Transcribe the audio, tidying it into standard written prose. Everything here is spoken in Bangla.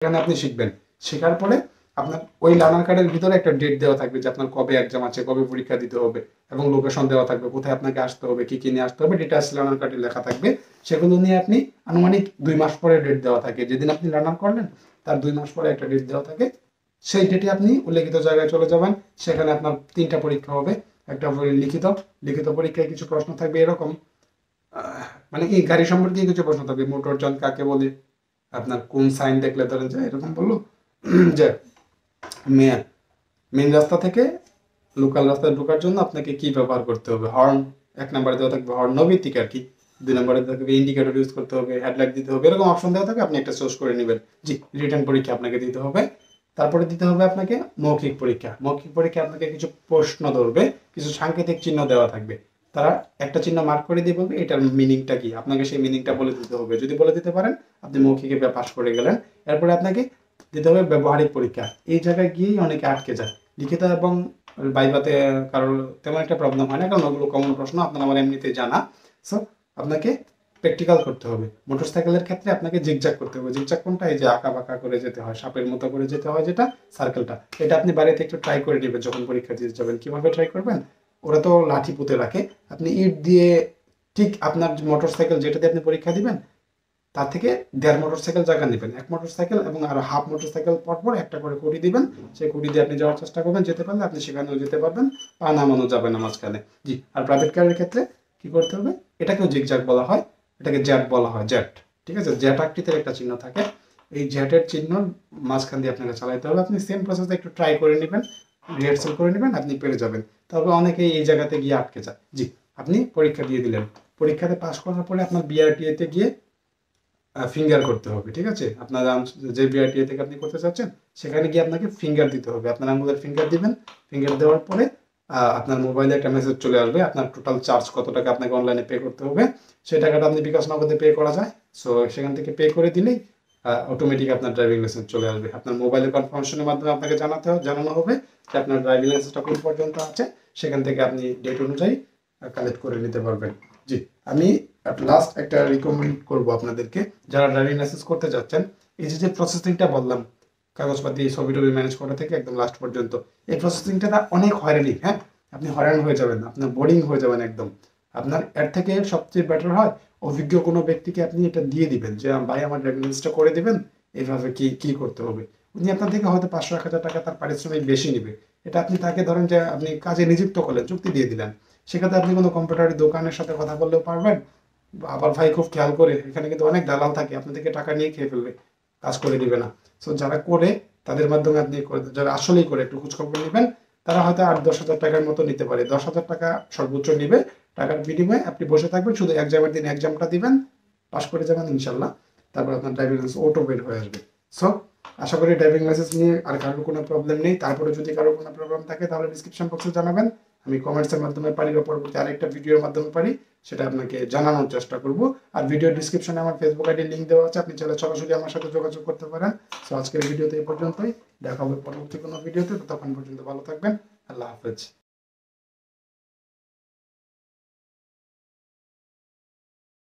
এখানে আপনি শিখবেন। শেখার পরে আপনার ওই লার্নার কার্ডের ভিতরে একটা ডেট দেওয়া থাকবে যে আপনার কবে এক্সাম আছে, কবে পরীক্ষা দিতে হবে, এবং লোকেশন দেওয়া থাকবে কোথায় আপনাকে আসতে হবে, কি কি নিয়ে আসতে হবে, ডিটেলস লার্নার কার্ডে লেখা থাকবে। সেগুলো নিয়ে আপনি আনুমানিক 2 মাস পরে ডেট দেওয়া থাকে, যেদিন আপনি লার্নার করলেন তার 2 মাস পরে একটা ডেট দেওয়া থাকে। সেই ডেটে আপনি উল্লেখিত জায়গায় চলে যাবেন। সেখানে আপনার 3টা পরীক্ষা হবে। একটা হবে লিখিত, লিখিত পরীক্ষায় কিছু প্রশ্ন থাকবে এরকম, মানে কি গাড়ি সম্পর্কে কিছু প্রশ্ন থাকবে, মোটর যান কাকে বলে, আপনার কোন সাইন দেখলে ধরেন যে এরকম বললো যে মেন রাস্তা থেকে লোকাল রাস্তায় ঢোকার জন্য আপনাকে কি ব্যবহার করতে হবে। হর্ন 1 নম্বরে দেওয়া থাকবে, হর্ন নৈমিত্তিক আর কি। 2 নম্বরে দেওয়া থাকবে ইন্ডিকেটর ইউজ করতে হবে, হেডলাইট দিতে হবে, এরকম অপশন দেওয়া থাকে। আপনি একটা চুজ করে নেবেন। জি, রিটার্ন পরীক্ষা আপনাকে দিতে হবে। তারপরে দিতে হবে আপনাকে মৌখিক পরীক্ষা। মৌখিক পরীক্ষা আপনাকে কিছু প্রশ্ন ধরবে, কিছু সাংকেতিক চিহ্ন দেওয়া থাকবে। তারা একটা চিহ্ন মার্ক করে দিয়ে বলবে এটার মিনিংটা কি, আপনাকে সেই মিনিংটা বলে দিতে হবে। যদি বলে দিতে পারেন আপনি মৌখিকে পাস করে গেলেন। এরপরে আপনাকে দিতে হবে ব্যবহারিক পরীক্ষা। এই জায়গায় গিয়েই অনেকে আটকে যায়। লিখিত এবং ভাইভাতে কারোর তেমন একটা প্রবলেম হয় না, কারণ ওগুলো কমন প্রশ্ন, আপনার আমার এমনিতেই জানা। সো আপনাকে প্র্যাকটিক্যাল করতে হবে। মোটরসাইকেলের ক্ষেত্রে আপনাকে জিগজ্যাগ করতে হবে। জিগজ্যাগ কোনটা? এই যে আঁকা বাঁকা করে যেতে হয়, সাপের মতো করে যেতে হয়, যেটা সার্কেলটা। এটা আপনি বাড়িতে একটু ট্রাই করে নেবেন যখন পরীক্ষা দিতে যাবেন। কিভাবে ট্রাই করবেন? ওরা তো লাঠি পুঁতে রাখে, আপনি ইট দিয়ে ঠিক আপনার মোটরসাইকেল যেটা দিয়ে আপনি পরীক্ষা দিবেন তার থেকে 1.5 মোটরসাইকেল জায়গা নেবেন। 1 মোটরসাইকেল এবং আরো হাফ মোটরসাইকেল পরপর একটা করে কুড়ি দিবেন। সেই কুড়ি দিয়ে আপনি যাওয়ার চেষ্টা করবেন, যেতে পারলে আপনি সেখানেও যেতে পারবেন, পা নামানো যাবে না মাঝখানে। জি। আর প্রাইভেট কারের ক্ষেত্রে কি করতে হবে? এটাকেও জিগজ্যাগ বলা হয়, এটাকে জ্যাট বলা হয়, জ্যাট। ঠিক আছে, জ্যাট আকৃতির একটা চিহ্ন থাকে। এই জ্যাটের চিহ্ন মাঝখান দিয়ে আপনাকে চালাইতে হবে। আপনি সেম প্রসেসে একটু ট্রাই করে নেবেন, রিহার্সাল করে নেবেন, আপনি পেরে যাবেন। তবে অনেকেই এই জায়গাতে গিয়ে আটকে যায়। জি। আপনি পরীক্ষা দিয়ে দিলেন, পরীক্ষাতে পাস করার পরে আপনার বিআরটিএতে গিয়ে ফিঙ্গার করতে হবে। ঠিক আছে, আপনার যে বিআরটিএ থেকে আপনি করতে চাচ্ছেন সেখানে গিয়ে আপনাকে ফিঙ্গার দিতে হবে। আপনার আঙুলের ফিঙ্গার দিবেন। ফিঙ্গার দেওয়ার পরে আপনার মোবাইলে একটা মেসেজ চলে আসবে, আপনার টোটাল চার্জ কত টাকা আপনাকে অনলাইনে পে করতে হবে। সেই টাকাটা আপনি বিকাশ নগদে পে করা যায়। সো সেখান থেকে পে করে দিলেই অটোমেটিক আপনার ড্রাইভিং লাইসেন্স চলে আসবে। আপনার মোবাইলের কনফার্মেশনের মাধ্যমে আপনাকে জানানো হবে যে আপনার ড্রাইভিং লাইসেন্সটা কোন পর্যন্ত আছে। সেখান থেকে আপনি ডেট অনুযায়ী কালেক্ট করে নিতে পারবেন। জি। আমি লাস্ট একটা রিকমেন্ড করব আপনাদেরকে, যারা ড্রাইভিং লাইসেন্স করতে যাচ্ছেন, এই যে প্রসেসিংটা বললাম, কাগজপাতি ছবি টবি ম্যানেজ করা থেকে একদম লাস্ট পর্যন্ত, এই প্রসেসিংটা অনেক হয়রানি। হ্যাঁ, আপনি হয়রান হয়ে যাবেন, আপনার বোরিং হয়ে যাবেন একদম। আপনার এর থেকে সবচেয়ে বেটার হয় অভিজ্ঞ কোনো ব্যক্তিকে আপনি এটা দিয়ে দিবেন যে ভাই আমার ড্রাইভিং লাইসেন্সটা করে দিবেন, এইভাবে কি কি করতে হবে। উনি আপনার থেকে হয়তো 500-1000 টাকা তার পারিশ্রমিক বেশি নেবে। এটা আপনি তাকে ধরেন যে আপনি কাজে নিযুক্ত করলেন, চুক্তি দিয়ে দিলেন। সেক্ষেত্রে আপনি কোনো কম্পিউটারের দোকানের সাথে কথা বললেও পারবেন। আবার ভাই খুব খেয়াল করে, এখানে কিন্তু অনেক দালাল থাকে, আপনার থেকে টাকা নিয়ে খেয়ে ফেলবে, কাজ করে দিবে না। সো যারা করে তাদের মাধ্যমে আপনি করে, যারা আসলেই করে একটু খোঁজখবর নেবেন, তারা হয়তো 8-10 হাজার টাকার মতো নিতে পারে। 10 হাজার টাকা সর্বোচ্চ নিবে। টাকার বিনিময়ে আপনি বসে থাকবেন, শুধু এক্সামের দিন এক্সামটা দিবেন, পাস করে যাবেন ইনশাল্লাহ। তারপর আপনার ড্রাইভিং লাইসেন্স অটো বের হয়ে আসবে। সো আশা করি ড্রাইভিং লাইসেন্স নিয়ে আর কারোর কোনো প্রবলেম নেই। তারপরে যদি কারোর কোনো প্রবলেম থাকে তাহলে ডিসক্রিপশন বক্সে জানাবেন। আমি কমেন্টসের মাধ্যমে পারি বা পরবর্তী আরেকটা ভিডিওর মাধ্যমে পারি, সেটা আপনাকে জানানোর চেষ্টা করব। আর ভিডিও ডিসক্রিপশনে আমার ফেসবুক আইডির লিঙ্ক দেওয়া আছে, আপনি চাইলে সরাসরি আমার সাথে যোগাযোগ করতে পারেন। সো আজকের ভিডিওতে এই পর্যন্তই, দেখা হবে পরবর্তী কোনো ভিডিওতে। ততক্ষণ পর্যন্ত ভালো থাকবেন। আল্লাহ হাফেজ।